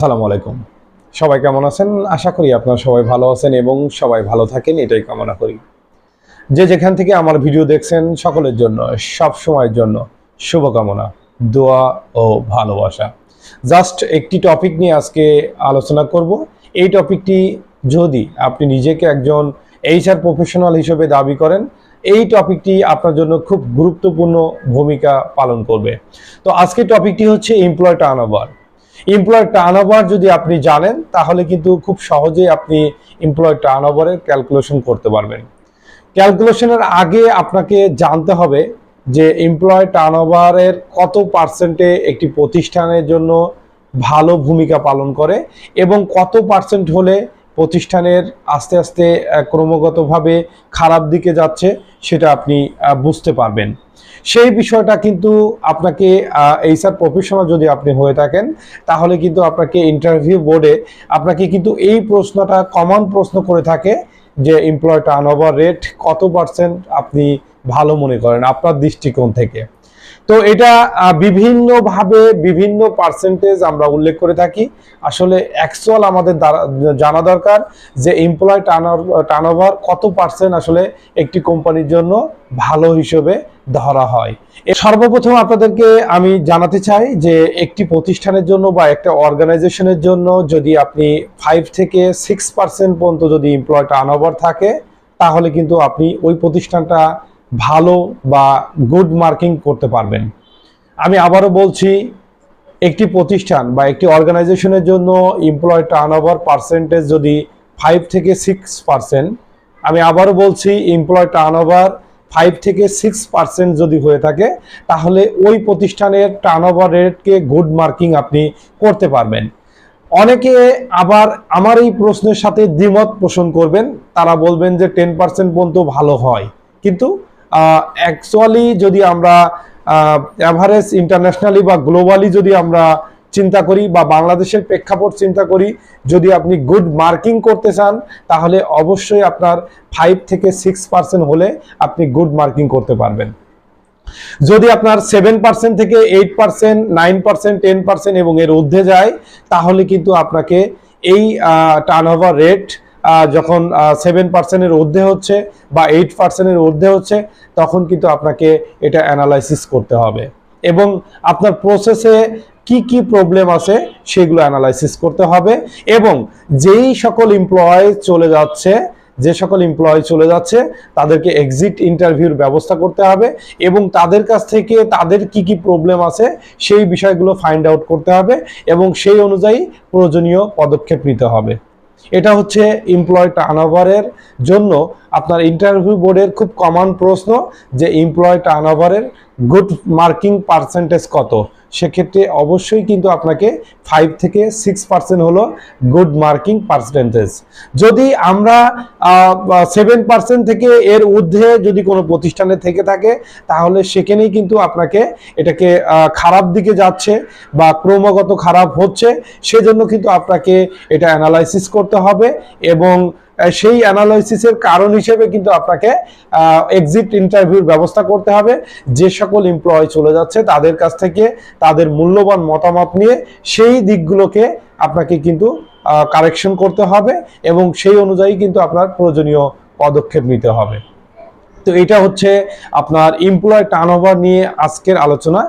আসসালামু আলাইকুম। সবাই কেমন আছেন? আশা করি আপনারা সবাই ভালো আছেন এবং সবাই ভালো থাকেন, এটাই কামনা করি। যে যেখান থেকে আমার ভিডিও দেখছেন সকলের জন্য সব সময়ের জন্য শুভকামনা, দোয়া ও ভালোবাসা। জাস্ট একটি টপিক নিয়ে আজকে আলোচনা করব। এই টপিকটি, যদি আপনি নিজেকে একজন এইচআর প্রফেশনাল হিসেবে দাবি করেন, এই টপিকটি আপনার জন্য খুব গুরুত্বপূর্ণ ভূমিকা পালন করবে। তো আজকের টপিকটি হচ্ছে এমপ্লয় টার্নওভার। এমপ্লয় টার্নওভার যদি আপনি জানেন, তাহলে কিন্তু খুব সহজেই আপনি এমপ্লয় টার্নওভারের ক্যালকুলেশন করতে পারবেন। ক্যালকুলেশনের আগে আপনাকে জানতে হবে যে এমপ্লয় টার্নওভারের কত পার্সেন্টে একটি প্রতিষ্ঠানের জন্য ভালো ভূমিকা পালন করে এবং কত পার্সেন্ট হলে প্রতিষ্ঠানের আস্তে আস্তে ক্রমাগতভাবে খারাপ দিকে যাচ্ছে, সেটা আপনি বুঝতে পারবেন। সেই বিষয়টা কিন্তু আপনাকে এইচআর প্রফেশনাল যদি আপনি হয়ে থাকেন, তাহলে কিন্তু আপনাকে ইন্টারভিউ বোর্ডে আপনাকে কিন্তু এই প্রশ্নটা কমন প্রশ্ন করে থাকে যে এমপ্লয় টার্নওভার রেট কত পার্সেন্ট আপনি ভালো মনে করেন আপনার দৃষ্টিকোণ থেকে। তো এটা বিভিন্নভাবে বিভিন্ন পার্সেন্টেজ আমরা উল্লেখ করে থাকি। আসলে অ্যাকচুয়াল আমাদের জানা দরকার যে এমপ্লয় টার্নওভার কত পার্সেন্ট আসলে একটি কোম্পানির জন্য ভালো হিসেবে ধরা হয়। সর্বপ্রথম আপনাদেরকে আমি জানাতে চাই যে একটি প্রতিষ্ঠানের জন্য বা একটা অর্গানাইজেশনের জন্য যদি আপনি 5 থেকে 6% পর্যন্ত যদি এমপ্লয় টার্নওভার থাকে, তাহলে কিন্তু আপনি ওই প্রতিষ্ঠানটা ভালো বা গুড মার্কিং করতে পারবেন। আমি আবারও বলছি, একটি প্রতিষ্ঠান বা একটি অর্গানাইজেশনের জন্য এমপ্লয় টার্নওভার পার্সেন্টেজ যদি 5 থেকে 6%, আমি আবারও বলছি এমপ্লয় টার্নওভার 5 থেকে 6% যদি হয়ে থাকে, তাহলে ওই প্রতিষ্ঠানের টার্নওভার রেটকে গুড মার্কিং আপনি করতে পারবেন। অনেকে আবার আমার এই প্রশ্নের সাথে দ্বিমত পোষণ করবেন, তারা বলবেন যে 10% পর্যন্ত ভালো হয়। কিন্তু অ্যাকচুয়ালি যদি আমরা অ্যাভারেজ ইন্টারন্যাশনালি বা গ্লোবালি যদি আমরা চিন্তা করি বা বাংলাদেশের প্রেক্ষাপট চিন্তা করি, যদি আপনি গুড মার্কিং করতে চান, তাহলে অবশ্যই আপনার 5 থেকে 6% হলে আপনি গুড মার্কিং করতে পারবেন। যদি আপনার 7% থেকে 8%, 9%, 10% এবং এর ঊর্ধ্বে যায়, তাহলে কিন্তু আপনাকে এই টার্নওভার রেট যখন 7% এর ঊর্ধ্বে হচ্ছে বা 8% এর ঊর্ধ্বে হচ্ছে, তখন কিন্তু আপনাকে এটা অ্যানালাইসিস করতে হবে এবং আপনার প্রসেসে কি কি প্রবলেম আছে সেগুলো অ্যানালাইসিস করতে হবে। এবং যেই সকল এমপ্লয় চলে যাচ্ছে তাদেরকে এক্সিট ইন্টারভিউর ব্যবস্থা করতে হবে এবং তাদের কাছ থেকে তাদের কি কি প্রবলেম আছে সেই বিষয়গুলো ফাইন্ড আউট করতে হবে এবং সেই অনুযায়ী প্রয়োজনীয় পদক্ষেপ নিতে হবে। এটা হচ্ছে এমপ্লয় টার্নওভারের জন্য আপনার ইন্টারভিউ বোর্ডের খুব কমন প্রশ্ন যে এমপ্লয় টার্নওভারের গুড মার্কিং পার্সেন্টেজ কত। সেক্ষেত্রে অবশ্যই কিন্তু আপনাকে 5 থেকে 6% হলো গুড মার্কিং পার্সেন্টেজ। যদি আমরা 7% থেকে এর ঊর্ধ্বে যদি কোনো প্রতিষ্ঠানে থেকে থাকে, তাহলে সেখানেই কিন্তু আপনাকে এটাকে খারাপ দিকে যাচ্ছে বা ক্রমাগত খারাপ হচ্ছে, সেজন্য কিন্তু আপনাকে এটা অ্যানালাইসিস করতে হবে এবং সেই অ্যানালাইসিসের কারণ হিসেবে কিন্তু আপনাকে এক্সিট ইন্টারভিউর ব্যবস্থা করতে হবে। যে সকল এমপ্লয় চলে যাচ্ছে তাদের কাছ থেকে তাদের মূল্যবান মতামত নিয়ে সেই দিকগুলোকে আপনাকে কিন্তু কারেকশন করতে হবে এবং সেই অনুযায়ী কিন্তু আপনার প্রয়োজনীয় পদক্ষেপ নিতে হবে। তো এটা হচ্ছে আপনার এমপ্লয় টার্নওভার নিয়ে আজকের আলোচনা।